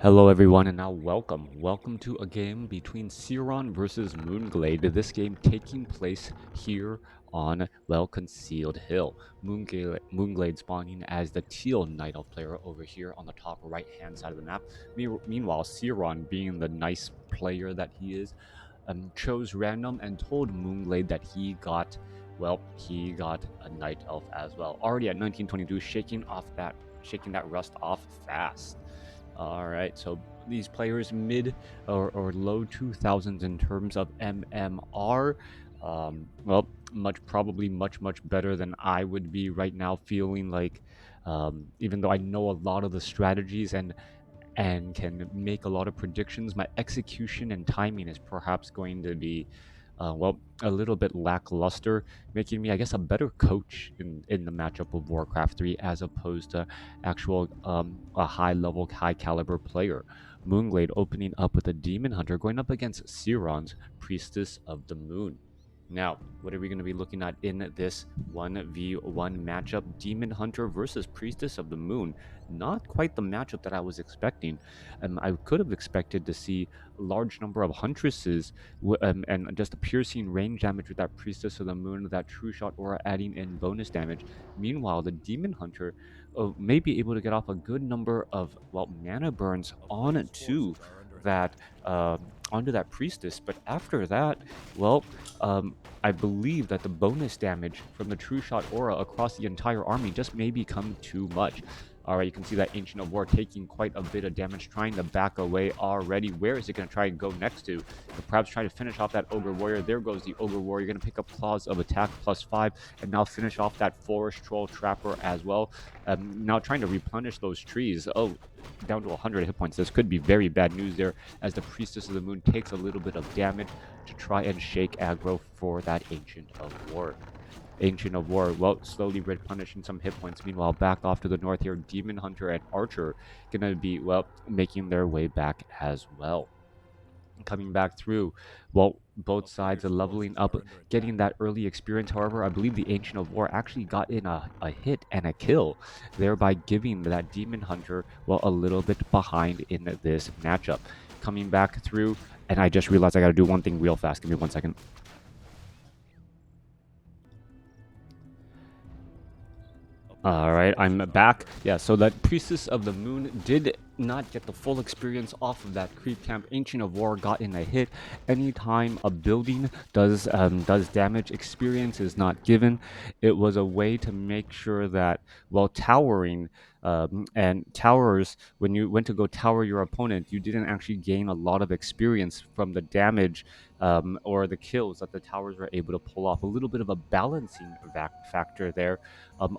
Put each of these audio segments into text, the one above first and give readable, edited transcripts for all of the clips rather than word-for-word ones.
Hello everyone and now welcome to a game between Ceron versus MOOnGLaDe. This game taking place here on Concealed Hill. MOOnGLaDe spawning as the teal Night Elf player over here on the top right hand side of the map. Meanwhile, Ceron, being the nice player that he is, chose random and told MOOnGLaDe that he got a Night Elf as well. Already at 1922, shaking that rust off fast. All right, so these players mid or low 2000s in terms of MMR. Probably much better than I would be right now. Feeling like, even though I know a lot of the strategies and can make a lot of predictions, my execution and timing is perhaps going to be a little bit lackluster, making me, I guess, a better coach in the matchup of Warcraft 3 as opposed to actual a high level, high caliber player. MOOnGLaDe opening up with a Demon Hunter going up against Ceron's Priestess of the Moon. Now, what are we going to be looking at in this 1v1 matchup? Demon Hunter versus Priestess of the Moon. Not quite the matchup that I was expecting. I could have expected to see a large number of Huntresses and just a piercing range damage with that Priestess of the Moon, that True Shot Aura adding in bonus damage. Meanwhile, the Demon Hunter may be able to get off a good number of, mana burns that onto that Priestess, but after that, I believe that the bonus damage from the True Shot Aura across the entire army just may become too much. All right, you can see that Ancient of War taking quite a bit of damage, trying to back away already. Where is it going to try and go next to? Perhaps try to finish off that Ogre Warrior. There goes the Ogre Warrior. Going to pick up Claws of Attack +5 and now finish off that Forest Troll Trapper as well. Now trying to replenish those trees. Oh, down to 100 hit points. This could be very bad news there as the Priestess of the Moon takes a little bit of damage to try and shake aggro for that Ancient of War. Ancient of War, slowly replenishing some hit points. Meanwhile, back off to the north here, Demon Hunter and Archer gonna be, making their way back as well. Coming back through, both sides are leveling up, getting that early experience. However, I believe the Ancient of War actually got in a hit and a kill, thereby giving that Demon Hunter, a little bit behind in this matchup. Coming back through, and I just realized I gotta do one thing real fast. Give me 1 second. All right, I'm back. Yeah, so that Priestess of the Moon did not get the full experience off of that creep camp. Ancient of War got in a hit. Anytime a building does damage, experience is not given. It was a way to make sure that towering and towers, when you went to go tower your opponent, you didn't actually gain a lot of experience from the damage or the kills that the towers were able to pull off. A little bit of a balancing factor there.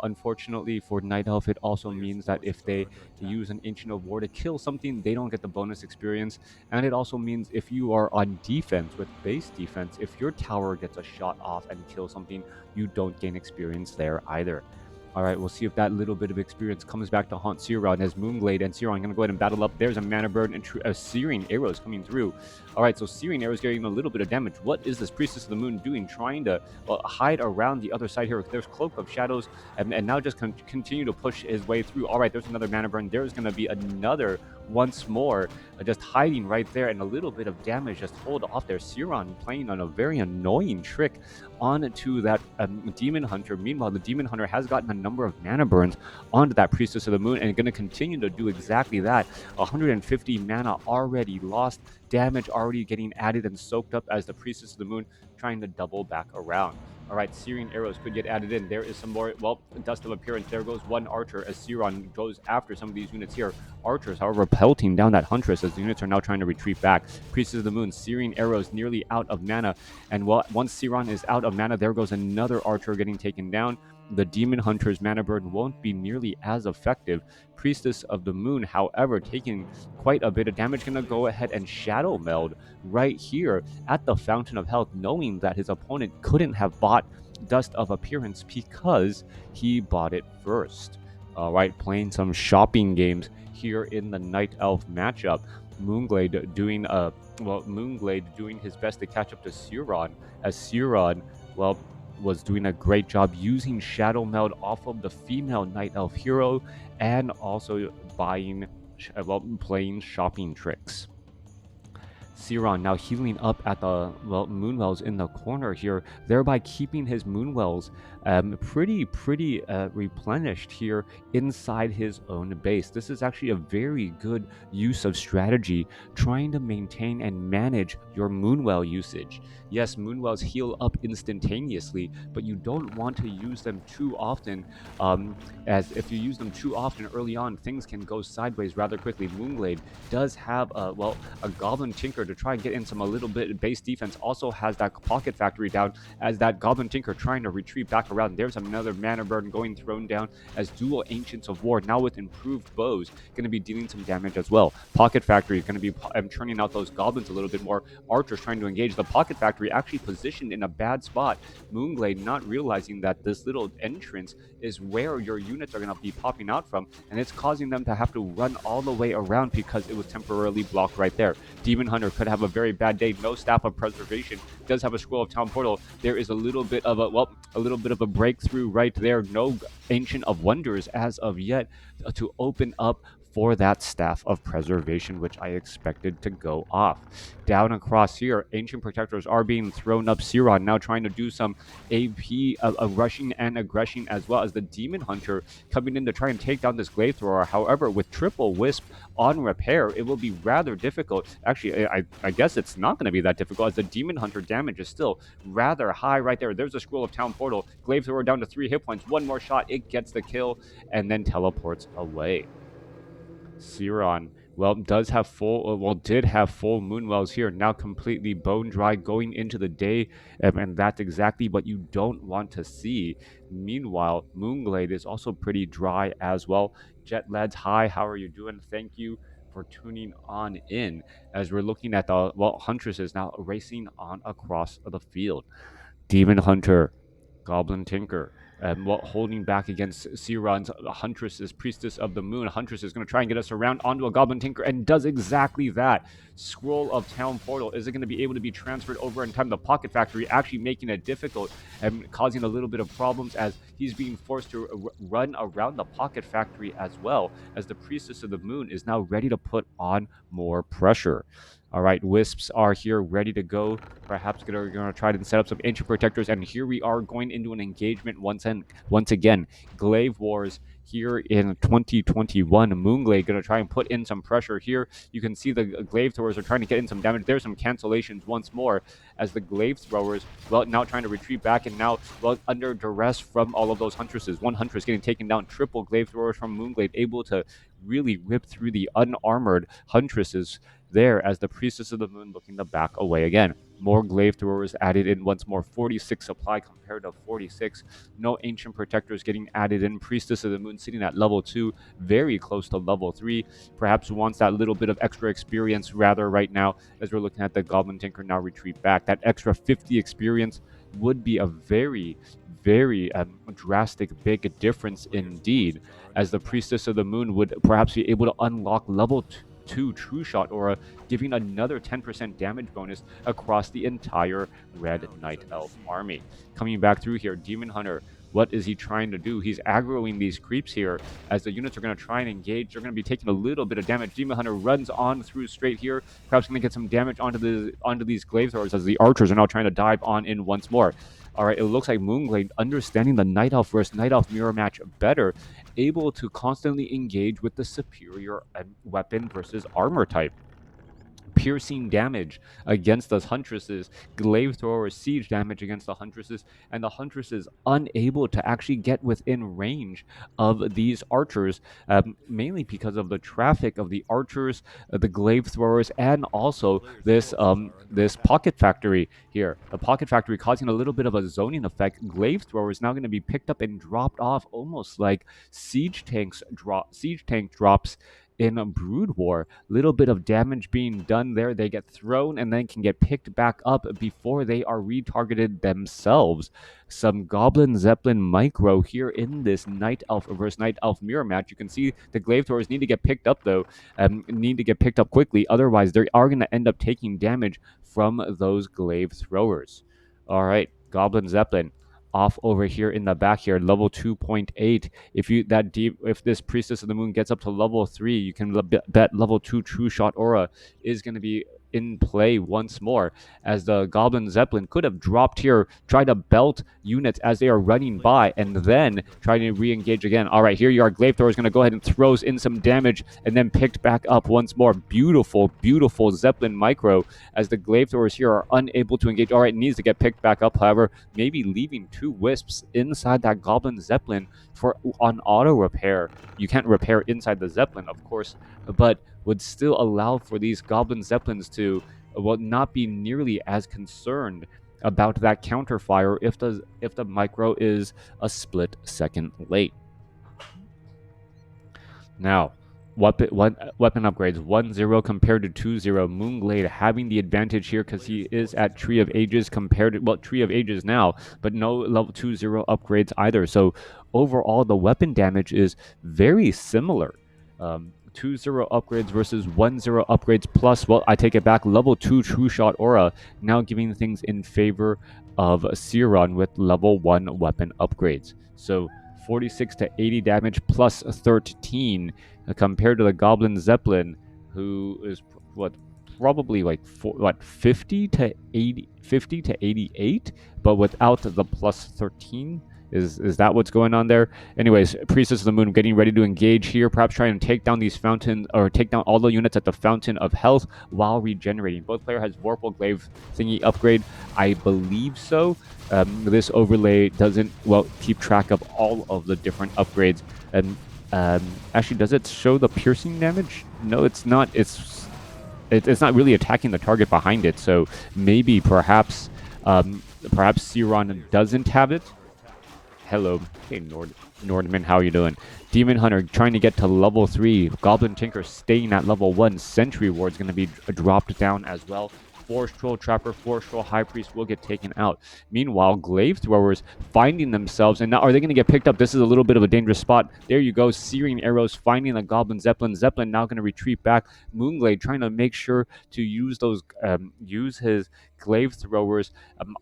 Unfortunately for Night Elf, it also means that if they use an Ancient of War to kill something, they don't get the bonus experience. And it also means if you are on defense with base defense, if your tower gets a shot off and kills something, you don't gain experience there either. All right, we'll see if that little bit of experience comes back to haunt Ceron as MOOnGLaDe and Ceron going to go ahead and battle up. There's a Mana Burn and Searing Arrows coming through. All right, so Searing Arrows getting a little bit of damage. What is this Priestess of the Moon doing? Trying to hide around the other side here. There's Cloak of Shadows and now just continue to push his way through. All right, there's another Mana Burn. There's going to be another once more, just hiding right there, and a little bit of damage just hold off there. Ceron playing on a very annoying trick onto that Demon Hunter. Meanwhile, the Demon Hunter has gotten a number of mana burns onto that Priestess of the Moon and going to continue to do exactly that. 150 mana already lost, damage already getting added and soaked up as the Priestess of the Moon trying to double back around. All right, Searing Arrows could get added in. There is some more, Dust of Appearance. There goes one Archer as Ceron goes after some of these units here. Archers, however, pelting down that Huntress as the units are now trying to retreat back. Priestess of the Moon, Searing Arrows nearly out of mana. And once Ceron is out of mana, there goes another Archer getting taken down. The Demon Hunter's mana burn won't be nearly as effective. Priestess of the Moon, however, taking quite a bit of damage, gonna go ahead and Shadow Meld right here at the Fountain of Health, knowing that his opponent couldn't have bought Dust of Appearance because he bought it first. All right, playing some shopping games here in the Night Elf matchup. MOOnGLaDe doing his best to catch up to Ceron, as Ceron, was doing a great job using Shadow Meld off of the female Night Elf hero and also buying playing shopping tricks. Ceron now healing up at the Moonwells in the corner here, thereby keeping his Moonwells pretty replenished here inside his own base. This is actually a very good use of strategy, trying to maintain and manage your Moonwell usage. Yes, Moonwells heal up instantaneously, but you don't want to use them too often, as if you use them too often early on, things can go sideways rather quickly. MOOnGLaDe does have a Goblin Tinker to try and get in some a little bit base defense. Also has that Pocket Factory down as that Goblin Tinker trying to retreat back around. There's another Mana Burn going thrown down as dual Ancients of War now with improved bows going to be dealing some damage as well. Pocket Factory is going to be churning out those goblins a little bit more. Archers trying to engage. The Pocket Factory actually positioned in a bad spot. MOOnGLaDe not realizing that this little entrance is where your units are going to be popping out from, and it's causing them to have to run all the way around because it was temporarily blocked right there. Demon Hunter could have a very bad day. No Staff of Preservation, does have a Scroll of Town Portal. There is a little bit of a breakthrough right there. No Ancient of Wonders as of yet to open up for that Staff of Preservation, which I expected to go off. Down across here, Ancient Protectors are being thrown up. Ceron now trying to do some AP rushing and aggression, as well as the Demon Hunter coming in to try and take down this Glaive Thrower. However, with triple Wisp on repair, it will be rather difficult. Actually, I guess it's not going to be that difficult, as the Demon Hunter damage is still rather high right there. There's a Scroll of Town Portal. Glaive Thrower down to 3 hit points. One more shot, it gets the kill, and then teleports away. Ceron, did have full Moonwells here, now completely bone dry going into the day, and that's exactly what you don't want to see. Meanwhile, MOOnGLaDe is also pretty dry as well. Jet Lads, hi, how are you doing? Thank you for tuning on in as we're looking at the Huntresses now racing on across the field. Demon Hunter, Goblin Tinker, holding back against Ceron's Huntress, Priestess of the Moon. Huntress is going to try and get us around onto a Goblin Tinker and does exactly that. Scroll of Town Portal. Is it going to be able to be transferred over in time? The Pocket Factory actually making it difficult and causing a little bit of problems as he's being forced to run around the Pocket Factory as well, as the Priestess of the Moon is now ready to put on more pressure. All right, Wisps are here ready to go. Perhaps going to try to set up some Ancient Protectors, and here we are going into an engagement once again. Glaive Wars here in 2021. MOOnGLaDe going to try and put in some pressure here. You can see the Glaive Throwers are trying to get in some damage. There's some cancellations once more as the Glaive Throwers, now trying to retreat back and now, under duress from all of those Huntresses. One Huntress getting taken down. Triple Glaive Throwers from MOOnGLaDe, able to really rip through the unarmored Huntresses there, as the Priestess of the Moon looking to back away again. More Glaive Throwers added in once more. 46 supply compared to 46. No Ancient Protectors getting added in. Priestess of the Moon sitting at level 2, very close to level 3. Perhaps wants that little bit of extra experience rather right now, as we're looking at the Goblin Tinker now retreat back. That extra 50 experience would be a very drastic big difference indeed, as the Priestess of the Moon would perhaps be able to unlock level 2 True Shot Aura, giving another 10% damage bonus across the entire Red Night Elf army. Coming back through here, Demon Hunter, what is he trying to do? He's aggroing these creeps here as the units are going to try and engage. They're going to be taking a little bit of damage. Demon Hunter runs on through straight here, perhaps going to get some damage onto these Glaive Throwers as the archers are now trying to dive on in once more. All right, it looks like MOOnGLaDe, understanding the Night Elf versus Night Elf mirror match better, able to constantly engage with the superior weapon versus armor type. Piercing damage against the Huntresses, Glaive Thrower siege damage against the Huntresses, and the Huntresses unable to actually get within range of these archers, mainly because of the traffic of the archers, the Glaive Throwers, and also this Pocket Factory here. The Pocket Factory causing a little bit of a zoning effect. Glaive Thrower is now going to be picked up and dropped off, almost like siege tank drops in a Brood War. Little bit of damage being done there. They get thrown and then can get picked back up before they are retargeted themselves. Some Goblin Zeppelin micro here in this Night Elf versus Night Elf mirror match. You can see the Glaive Throwers need to get picked up though, need to get picked up quickly. Otherwise, they are going to end up taking damage from those Glaive Throwers. All right, Goblin Zeppelin off over here in the back here, level 2.8. If this Priestess of the Moon gets up to level 3, you can bet level 2 True Shot Aura is going to be in play once more, as the Goblin Zeppelin could have dropped here, try to belt units as they are running by, and then try to re-engage again. All right, here you are. Glaive Thrower is going to go ahead and throws in some damage, and then picked back up once more. Beautiful, beautiful Zeppelin micro, as the Glaive Throwers here are unable to engage. All right, needs to get picked back up, however, maybe leaving 2 Wisps inside that Goblin Zeppelin on auto repair. You can't repair inside the Zeppelin, of course, but would still allow for these Goblin Zeppelins to not be nearly as concerned about that counterfire if the micro is a split second late. Now, weapon upgrades 1-0 compared to 2-0. MOOnGLaDe having the advantage here because he is at Tree of Ages compared to, Tree of Ages now, but no level 2-0 upgrades either. So overall, the weapon damage is very similar. 2-0 upgrades versus 1-0 upgrades plus, I take it back, level 2 True Shot Aura, now giving things in favor of Ceron with level 1 weapon upgrades. So 46 to 80 damage plus 13 compared to the Goblin Zeppelin, who is probably like 50 to 88, but without the plus 13. Is that what's going on there? Anyways, Priestess of the Moon getting ready to engage here, perhaps trying to take down these fountains, or take down all the units at the Fountain of Health while regenerating. Both player has WarCraft thingy upgrade, I believe so. This overlay doesn't keep track of all of the different upgrades. And actually, does it show the piercing damage? No, it's not. It's not really attacking the target behind it. So maybe perhaps Ceron doesn't have it. Hello. Hey, Nordman, how you doing? Demon Hunter trying to get to level 3. Goblin Tinker staying at level 1. Sentry Ward is going to be dropped down as well. Forest Troll Trapper, Forest Troll High Priest will get taken out. Meanwhile, Glaive Throwers finding themselves, and now are they going to get picked up? This is a little bit of a dangerous spot. There you go, Searing Arrows finding the Goblin Zeppelin. Zeppelin now going to retreat back. MOOnGLaDe trying to make sure to use those, use his Glaive Throwers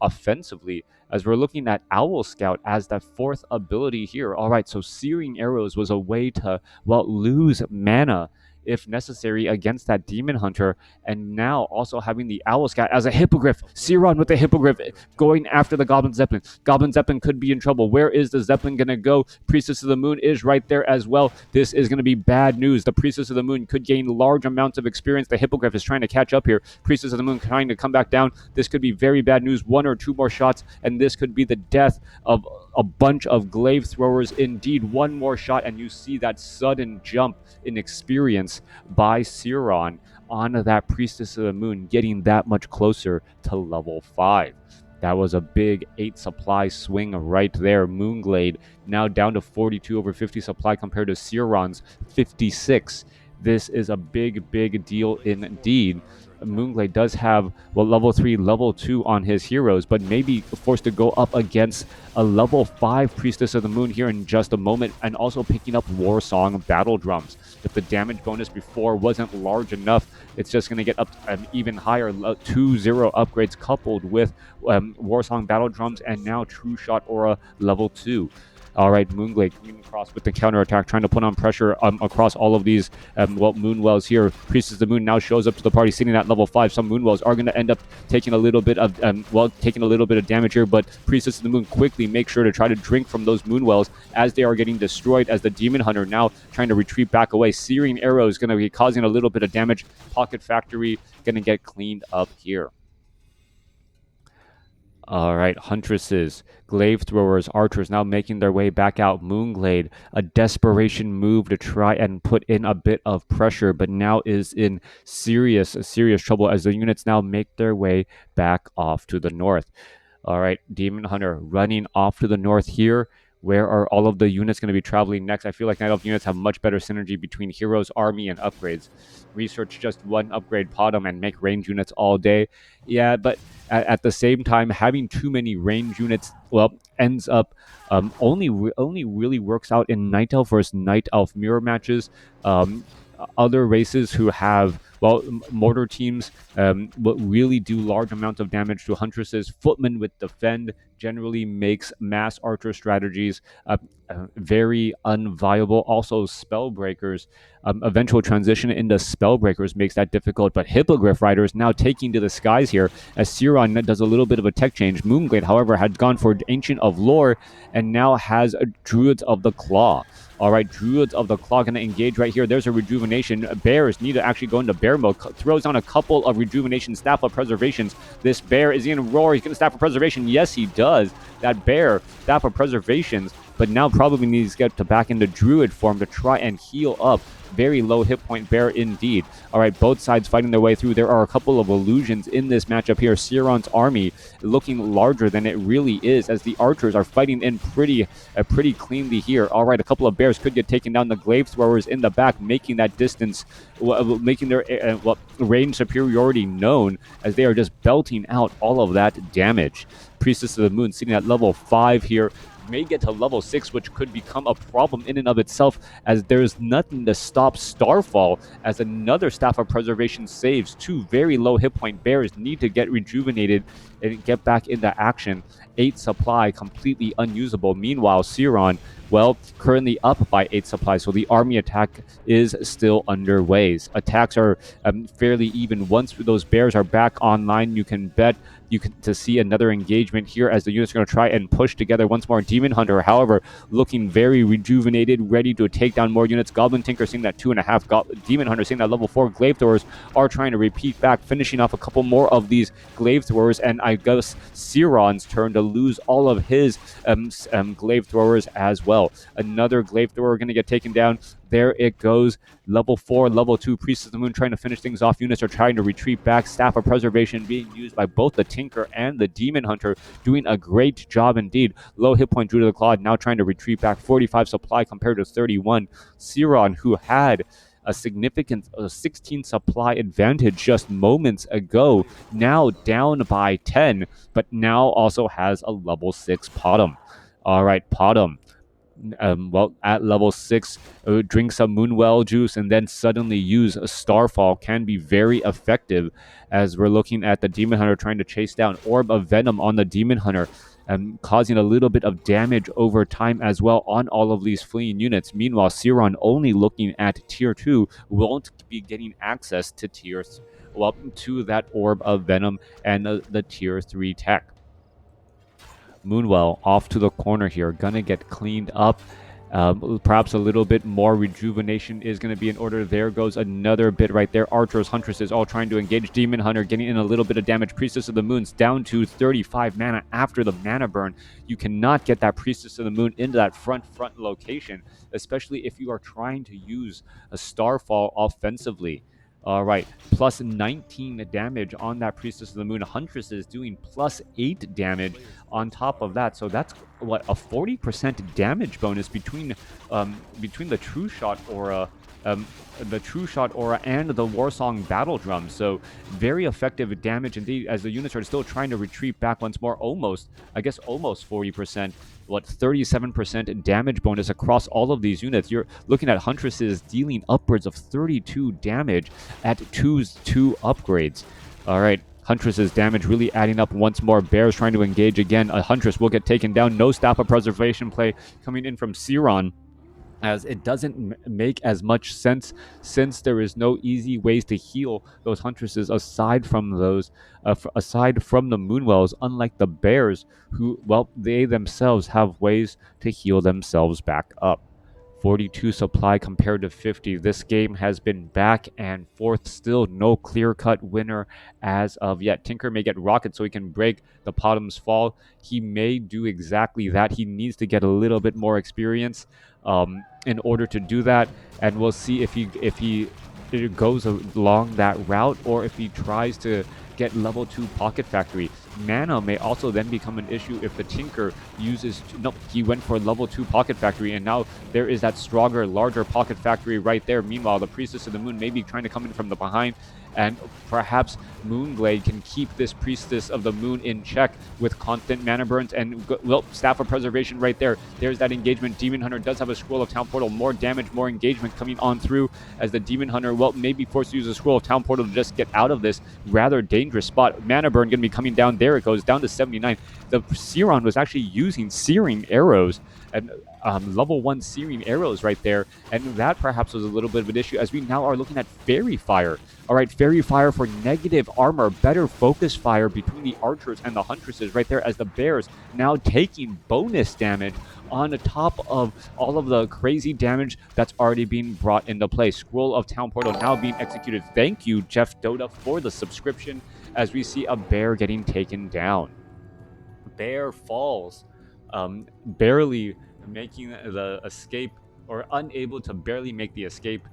offensively, as we're looking at Owl Scout as that 4th ability here. All right, so Searing Arrows was a way to, lose mana if necessary against that Demon Hunter, and now also having the Owl Scout as a Hippogriff. Ceron with the Hippogriff going after the Goblin Zeppelin. Goblin Zeppelin could be in trouble. Where is the Zeppelin going to go? Priestess of the Moon is right there as well. This is going to be bad news. The Priestess of the Moon could gain large amounts of experience. The Hippogriff is trying to catch up here. Priestess of the Moon trying to come back down. This could be very bad news. 1 or 2 more shots, and this could be the death of a bunch of Glaive Throwers. Indeed, 1 more shot, and you see that sudden jump in experience by Ceron on that Priestess of the Moon, getting that much closer to level 5. That was a big 8 supply swing right there. MOOnGLaDe now down to 42 over 50 supply compared to Ceron's 56. This is a big, big deal indeed. MOOnGLaDe does have level 3, level 2 on his heroes, but maybe forced to go up against a level 5 Priestess of the Moon here in just a moment, and also picking up Warsong Battle Drums. If the damage bonus before wasn't large enough, it's just going to get up even higher. 2-0 upgrades coupled with Warsong Battle Drums, and now True Shot Aura level 2. All right, MOOnGLaDe coming across with the counterattack, trying to put on pressure across all of these Moonwells here. Priestess of the Moon now shows up to the party, sitting at level 5. Some Moonwells are going to end up taking a little bit of damage here, but Priestess of the Moon quickly make sure to try to drink from those Moonwells as they are getting destroyed, as the Demon Hunter now trying to retreat back away. Searing Arrow is going to be causing a little bit of damage. Pocket Factory going to get cleaned up here. All right, Huntresses, Glaive Throwers, Archers now making their way back out. MOOnGLaDe, a desperation move to try and put in a bit of pressure, but now is in serious trouble as the units now make their way back off to the north. All right, Demon Hunter running off to the north here. Where are all of the units going to be traveling next? I feel like Night Elf units have much better synergy between heroes, army, and upgrades. Research just 1 upgrade Podum and make range units all day. Yeah, but at the same time, having too many range units, ends up only really works out in Night Elf versus Night Elf mirror matches. Other races who have mortar teams really do large amounts of damage to Huntresses. Footmen with defend generally makes mass archer strategies very unviable. Also, Spellbreakers, eventual transition into Spellbreakers makes that difficult. But Hippogriff Riders now taking to the skies here as Ceron does a little bit of a tech change. MOOnGLaDe, however, had gone for Ancient of Lore and now has Druids of the Claw. All right, Druids of the Claw going to engage right here. There's a Rejuvenation. Bears need to actually go into bear mode. Throws on a couple of Rejuvenation Staff of Preservations. This bear, is he going to roar? He's going to Staff of Preservation. Yes, he does. That bear, Staff of Preservations, but now probably needs to get back into Druid form to try and heal up. Very low hit point bear indeed. All right, both sides fighting their way through. There are a couple of illusions in this matchup here. Ceron's army looking larger than it really is as the archers are fighting in pretty cleanly here. All right, a couple of bears could get taken down. The glaive throwers in the back making that distance, making their range superiority known as they are just belting out all of that damage. Priestess of the Moon sitting at level 5 here. May get to level 6, which could become a problem in and of itself, as there's nothing to stop Starfall as another Staff of Preservation saves. 2 very low hit point bears need to get rejuvenated and get back into action. 8 supply completely unusable. Meanwhile, Ceron, well, currently up by 8 supply, so the army attack is still underway. Attacks are fairly even. Once those bears are back online, you can bet to see another engagement here as the units are going to try and push together once more. Demon Hunter, however, looking very rejuvenated, ready to take down more units. Goblin Tinker seeing that 2.5. Demon Hunter seeing that level 4. Glaive Throwers are trying to repeat back, finishing off a couple more of these Glaive Throwers, and I guess Ceron's turn to lose all of his Glaive Throwers as well. Another Glaive Thrower going to get taken down. There it goes. Level 4, level 2, Priestess of the Moon trying to finish things off. Units are trying to retreat back. Staff of Preservation being used by both the Tinker and the Demon Hunter, doing a great job indeed. Low hit point Druid of the Claw now trying to retreat back. 45 supply compared to 31. Ceron, who had a significant 16 supply advantage just moments ago, now down by 10, but now also has a level 6 Potom. All right, Potom. Well, at level 6, drink some Moonwell juice and then suddenly use a Starfall can be very effective, as we're looking at the Demon Hunter trying to chase down Orb of Venom on the Demon Hunter, causing a little bit of damage over time as well on all of these fleeing units. Meanwhile, Ceron, only looking at tier 2, won't be getting access to to that Orb of Venom and the tier 3 tech. Moonwell off to the corner here, gonna get cleaned up. Perhaps a little bit more rejuvenation is going to be in order. There goes another bit right there. Archers, Huntresses all trying to engage. Demon Hunter getting in a little bit of damage. Priestess of the Moon's down to 35 mana after the mana burn. You cannot get that Priestess of the Moon into that front location, especially if you are trying to use a Starfall offensively. All right, plus 19 damage on that Priestess of the Moon. Huntress is doing plus 8 damage on top of that. So that's, what, a 40% damage bonus between the True Shot Aura, and the Warsong Battle Drum. So very effective damage indeed, as the units are still trying to retreat back once more. Almost 40%. 37% damage bonus across all of these units. You're looking at Huntresses dealing upwards of 32 damage at 2 upgrades. All right, Huntress's damage really adding up once more. Bears trying to engage again. A Huntress will get taken down. No Staff of Preservation play coming in from Ceron, as it doesn't make as much sense since there is no easy ways to heal those Huntresses aside from the Moonwells, unlike the Bears, who, well, they themselves have ways to heal themselves back up. 42 supply compared to 50. This game has been back and forth. Still no clear-cut winner as of yet. Tinker may get Rocket so he can break the Potom's fall. He may do exactly that. He needs to get a little bit more experience in order to do that, and we'll see if he goes along that route or if he tries to get level 2 Pocket Factory. Mana may also then become an issue if the Tinker uses... No, he went for level 2 Pocket Factory, and now there is that stronger, larger Pocket Factory right there. Meanwhile, the Priestess of the Moon may be trying to come in from the behind, and perhaps MOOnGLaDe can keep this Priestess of the Moon in check with constant mana burns and, well, Staff of Preservation right there. There's that engagement. Demon Hunter does have a Scroll of Town Portal. More damage, more engagement coming on through as the Demon Hunter, well, may be forced to use a Scroll of Town Portal to just get out of this rather dangerous spot. Mana burn going to be coming down. there it goes, down to 79. The Ceron was actually using searing arrows and level 1 searing arrows right there, and that perhaps was a little bit of an issue as we now are looking at Fairy Fire. All right, Fairy Fire for negative armor, better focus fire between the archers and the huntresses right there, as the bears now taking bonus damage on top of all of the crazy damage that's already being brought into play. Scroll of Town Portal now being executed. Thank you, Jeff Doda, for the subscription, as we see a bear getting taken down. Bear falls, barely making the escape, or unable to barely make the escape,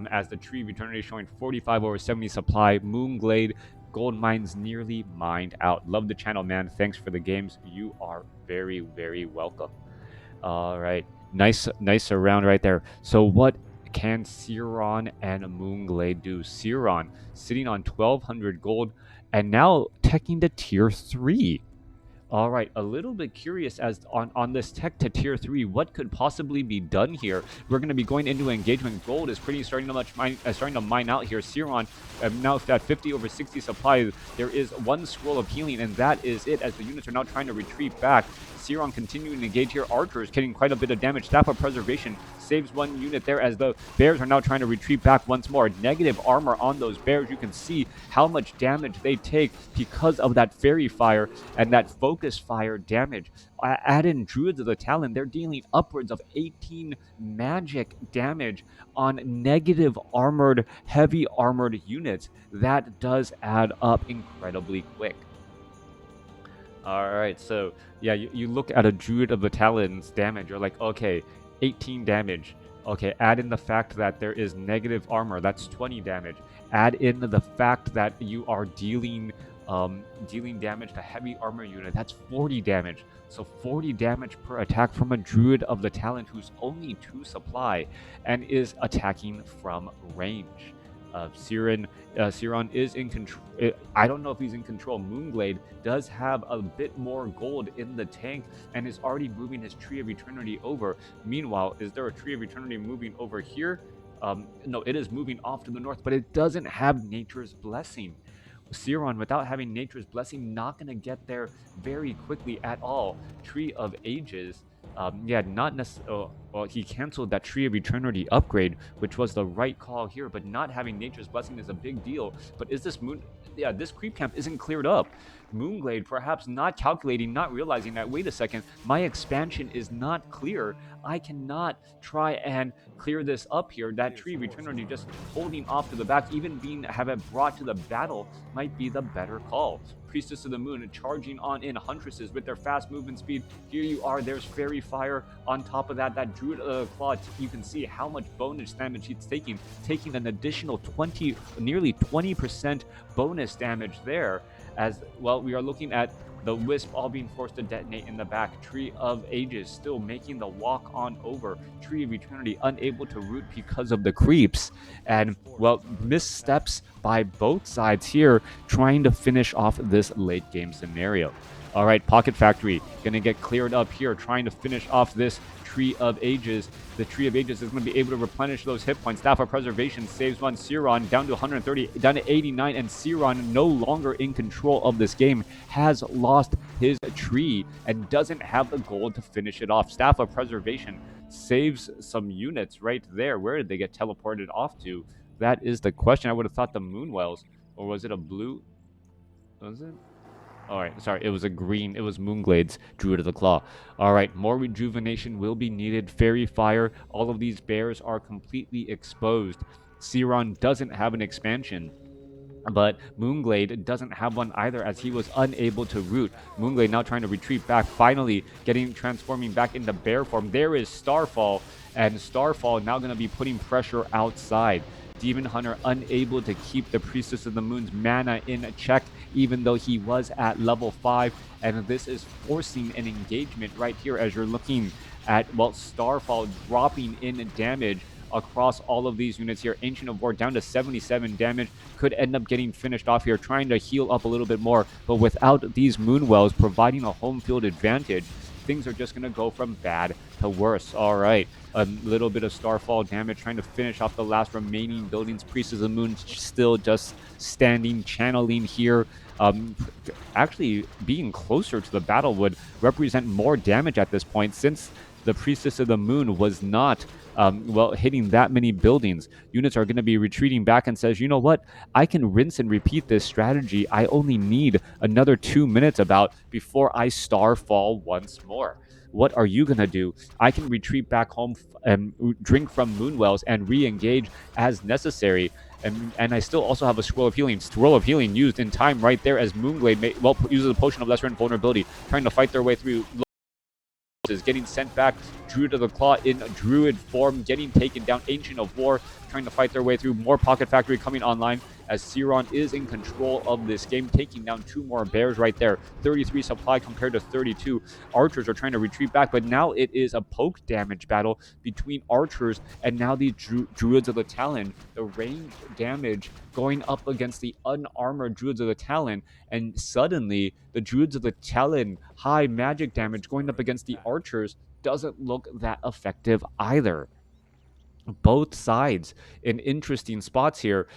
as the Tree of Eternity showing 45 over 70 supply. MOOnGLaDe gold mines nearly mined out. Love the channel, man. Thanks for the games. You are very, very welcome. All right, nice round right there. So what can Ceron and MOOnGLaDe do? Ceron sitting on 1200 gold and now teching to tier 3. All right, a little bit curious as on this tech to tier 3, what could possibly be done here? We're going to be going into engagement. Gold is starting to mine out here. Ceron now at 50 over 60 supply. There is one scroll of healing, and that is it, as the units are now trying to retreat back. Ceron continuing to engage here. Archers getting quite a bit of damage. Staff of Preservation saves one unit there, as the bears are now trying to retreat back once more. Negative armor on those bears. You can see how much damage they take because of that Fairy Fire and that focus fire damage. Add in Druids of the Talon, they're dealing upwards of 18 magic damage on negative armored, heavy armored units. That does add up incredibly quick. All right, so yeah, you look at a Druid of the Talon's damage, you're like, okay, 18 damage. Okay, add in the fact that there is negative armor, that's 20 damage. Add in the fact that you are dealing damage to heavy armor unit, that's 40 damage. So 40 damage per attack from a Druid of the Talon who's only 2 supply and is attacking from range. Ceron is in control. I don't know if he's in control. MOOnGLaDe does have a bit more gold in the tank and is already moving his Tree of Eternity over. Meanwhile, is there a Tree of Eternity moving over here? No, it is moving off to the north, but it doesn't have Nature's Blessing. Ceron, without having Nature's Blessing, not going to get there very quickly at all. Tree of Ages, yeah, not necessarily. Well, he canceled that Tree of Eternity upgrade, which was the right call here, but not having Nature's Blessing is a big deal. But is this moon? Yeah, this creep camp isn't cleared up. MOOnGLaDe perhaps not calculating, not realizing that, wait a second, my expansion is not clear. I cannot try and clear this up here. That Tree of Eternity just holding off to the back, even have it brought to the battle, might be the better call. Priestess of the Moon charging on in. Huntresses with their fast movement speed. Here you are. There's Fairy Fire on top of that. That Druid of the Claw, you can see how much bonus damage he's taking an additional nearly 20% bonus damage there. As well, we are looking at the Wisp all being forced to detonate in the back. Tree of Ages still making the walk on over. Tree of Eternity unable to root because of the creeps. And, well, missteps by both sides here trying to finish off this late game scenario. All right, Pocket Factory going to get cleared up here, trying to finish off this Tree of Ages. The Tree of Ages is going to be able to replenish those hit points. Staff of Preservation saves one. Ceron down to 130, down to 89, and Ceron no longer in control of this game, has lost his tree and doesn't have the gold to finish it off. Staff of Preservation saves some units right there. Where did they get teleported off to? That is the question. I would have thought the Moonwells, or was it a blue? Was it? All right, sorry, it was a green. It was MOOnGLaDe's Druid of the Claw. All right, more rejuvenation will be needed. Fairy Fire, all of these bears are completely exposed. Ceron doesn't have an expansion, but MOOnGLaDe doesn't have one either, as he was unable to root. MOOnGLaDe now trying to retreat back, finally transforming back into bear form. There is Starfall, and Starfall now going to be putting pressure outside. Demon Hunter unable to keep the Priestess of the Moon's mana in check, even though he was at level 5, and this is forcing an engagement right here as you're looking at, well, Starfall dropping in damage across all of these units here. Ancient of War down to 77 damage, could end up getting finished off here, trying to heal up a little bit more, but without these Moonwells providing a home field advantage, things are just going to go from bad to worse. All right, a little bit of starfall damage, trying to finish off the last remaining buildings. Priest of the Moon still just standing, channeling here. Actually, being closer to the battle would represent more damage at this point, since the Priestess of the Moon was not hitting that many buildings. Units are going to be retreating back and says, you know what? I can rinse and repeat this strategy. I only need another 2 minutes about before I starfall once more. What are you going to do? I can retreat back home and drink from Moonwells and re-engage as necessary. And I still also have a Scroll of Healing. Scroll of Healing used in time right there as MOOnGLaDe uses a Potion of Lesser Invulnerability, trying to fight their way through. Is getting sent back. Druid of the Claw in Druid form, getting taken down. Ancient of War trying to fight their way through. More Pocket Factory coming online as Ceron is in control of this game, taking down 2 more bears right there. 33 supply compared to 32. Archers are trying to retreat back, but now it is a poke damage battle between archers and now the Druids of the Talon. The range damage going up against the unarmored Druids of the Talon, and suddenly the Druids of the Talon high magic damage going up against the archers doesn't look that effective either. Both sides in interesting spots here.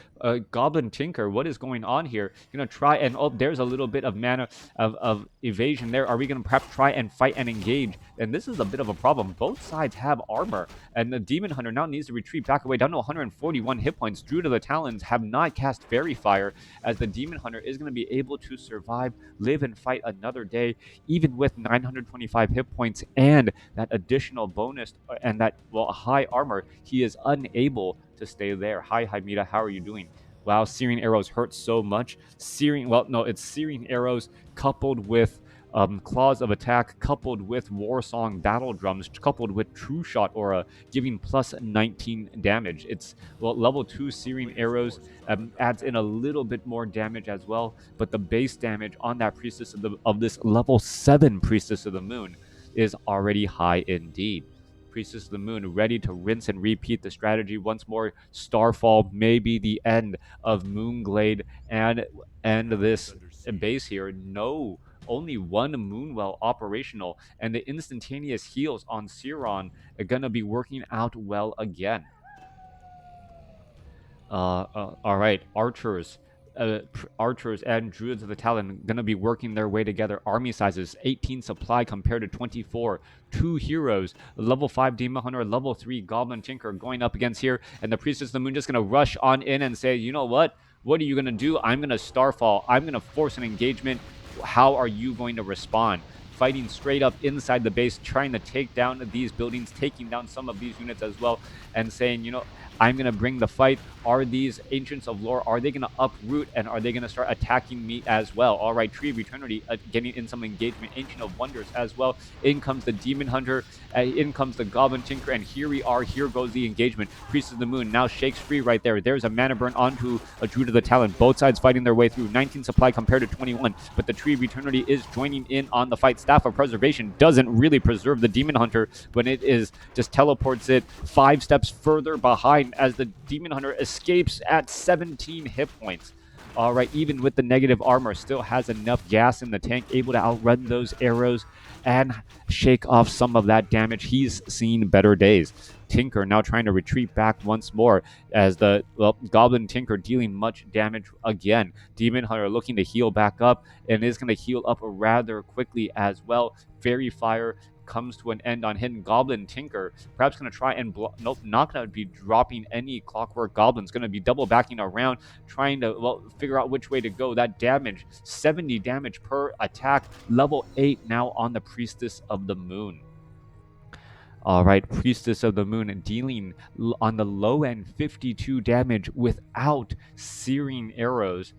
Goblin Tinker, what is going on here? Gonna try and there's a little bit of mana of evasion there. Are we gonna perhaps try and fight and engage? And this is a bit of a problem. Both sides have armor, and the Demon Hunter now needs to retreat back away down to 141 hit points. Druid of the Talons have not cast Fairy Fire, as the Demon Hunter is gonna be able to survive, live, and fight another day, even with 925 hit points and that additional bonus and that high armor. He is unable to stay there. Hi, Hamida, how are you doing? Wow, Searing Arrows hurt so much. It's Searing Arrows coupled with Claws of Attack, coupled with War Song Battle Drums, coupled with True Shot Aura, giving plus 19 damage. It's, level 2 Searing Arrows adds in a little bit more damage as well, but the base damage on that Priestess of this level 7 Priestess of the Moon is already high indeed. Priestess of the Moon ready to rinse and repeat the strategy once more. Starfall may be the end of MOOnGLaDe and this base here. No, only one Moonwell operational, and the instantaneous heals on Ceron are going to be working out well again. All right, archers. Archers and Druids of the Talon going to be working their way together. Army sizes 18 supply compared to 24. 2 heroes, level 5 Demon Hunter, level 3 Goblin Tinker going up against here, and the Priestess of the Moon just going to rush on in and say, you know what? What are you going to do? I'm going to Starfall. I'm going to force an engagement. How are you going to respond? Fighting straight up inside the base, trying to take down these buildings, taking down some of these units as well, and saying, you know, I'm going to bring the fight. Are these Ancients of Lore, are they going to uproot, and are they going to start attacking me as well? All right, Tree of Eternity getting in some engagement. Ancient of Wonders as well. In comes the Demon Hunter. In comes the Goblin Tinker, and here we are. Here goes the engagement. Priest of the Moon now shakes free right there. There's a mana burn onto a Druid of the Talon. Both sides fighting their way through. 19 supply compared to 21, but the Tree of Eternity is joining in on the fight. Staff of Preservation doesn't really preserve the Demon Hunter when it is just teleports it 5 steps further behind as the Demon Hunter escapes at 17 hit points. All right, even with the negative armor, still has enough gas in the tank, able to outrun those arrows and shake off some of that damage. He's seen better days. Tinker now trying to retreat back once more as the Goblin Tinker dealing much damage again. Demon Hunter looking to heal back up and is going to heal up rather quickly as well. Fairy Fire comes to an end on hidden. Goblin Tinker perhaps going to try and nope, not going to be dropping any Clockwork Goblins, going to be double backing around, trying to figure out which way to go. That damage, 70 damage per attack, level 8 now on the Priestess of the Moon. All right, Priestess of the Moon dealing on the low end 52 damage without Searing Arrows.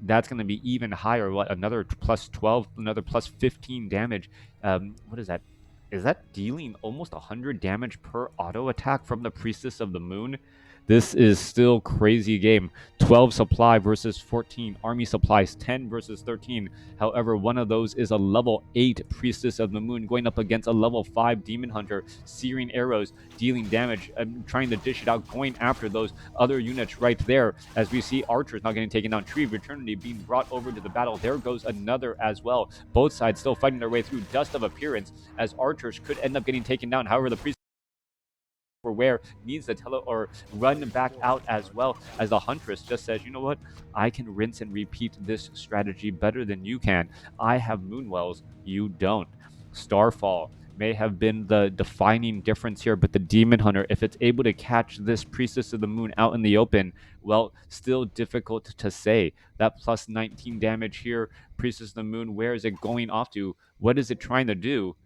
That's going to be even higher. What, another plus 12, another plus 15 damage. What is that? Is that dealing almost 100 damage per auto attack from the Priestess of the Moon? This is still crazy game. 12 supply versus 14. Army supplies 10 versus 13. However, one of those is a level 8 Priestess of the Moon going up against a level 5 Demon Hunter, searing arrows, dealing damage, and trying to dish it out, going after those other units right there. As we see archers not getting taken down. Tree of Eternity being brought over to the battle. There goes another as well. Both sides still fighting their way through. Dust of Appearance as archers could end up getting taken down. However, the Priest for where needs to tell it or run back out, as well as the Huntress just says, you know what, I can rinse and repeat this strategy better than you can. I have Moonwells, you don't. Starfall may have been the defining difference here, but the Demon Hunter, if it's able to catch this Priestess of the Moon out in the open, well, still difficult to say. That plus 19 damage here, Priestess of the Moon, where is it going off to? What is it trying to do?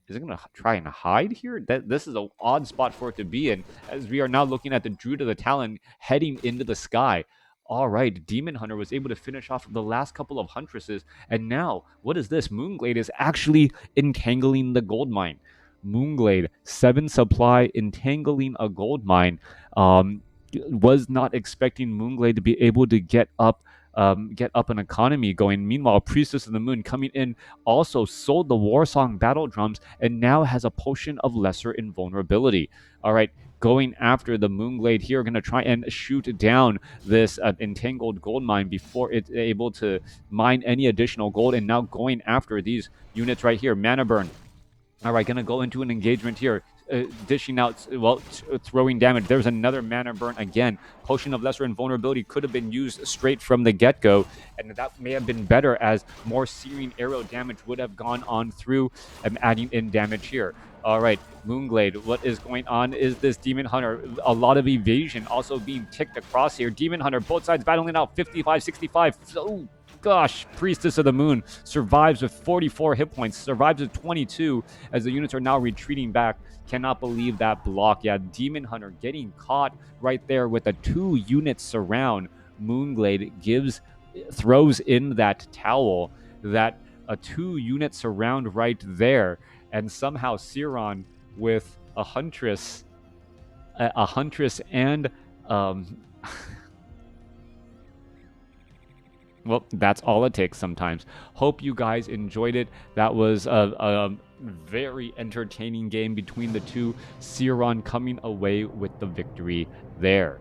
Is it going to try and hide here? This is an odd spot for it to be in, as we are now looking at the Druid of the Talon heading into the sky. All right, Demon Hunter was able to finish off the last couple of Huntresses, and now, what is this? MOOnGLaDe is actually entangling the gold mine. MOOnGLaDe, 7 supply, entangling a gold mine. Was not expecting MOOnGLaDe to be able to get up an economy going. Meanwhile, Priestess of the Moon coming in also sold the Warsong battle drums and now has a potion of lesser invulnerability. All right, going after the MOOnGLaDe here, going to try and shoot down this entangled gold mine before it's able to mine any additional gold, and now going after these units right here. Mana burn. All right, going to go into an engagement here. Dishing out, well, throwing damage. There's another mana burn again. Potion of Lesser Invulnerability could have been used straight from the get-go, and that may have been better, as more searing arrow damage would have gone on through and adding in damage here. All right, MOOnGLaDe, what is going on? Is this Demon Hunter? A lot of evasion also being ticked across here. Demon Hunter, both sides battling out 55, 65. So gosh, Priestess of the Moon survives with 44 hit points, survives with 22 as the units are now retreating back. Cannot believe that block. Yeah, Demon Hunter getting caught right there with a 2-unit surround. MOOnGLaDe throws in that towel, that a 2-unit surround right there, and somehow Ceron with a Huntress and well, that's all it takes sometimes. Hope you guys enjoyed it. That was a very entertaining game between the two. Ceron coming away with the victory there.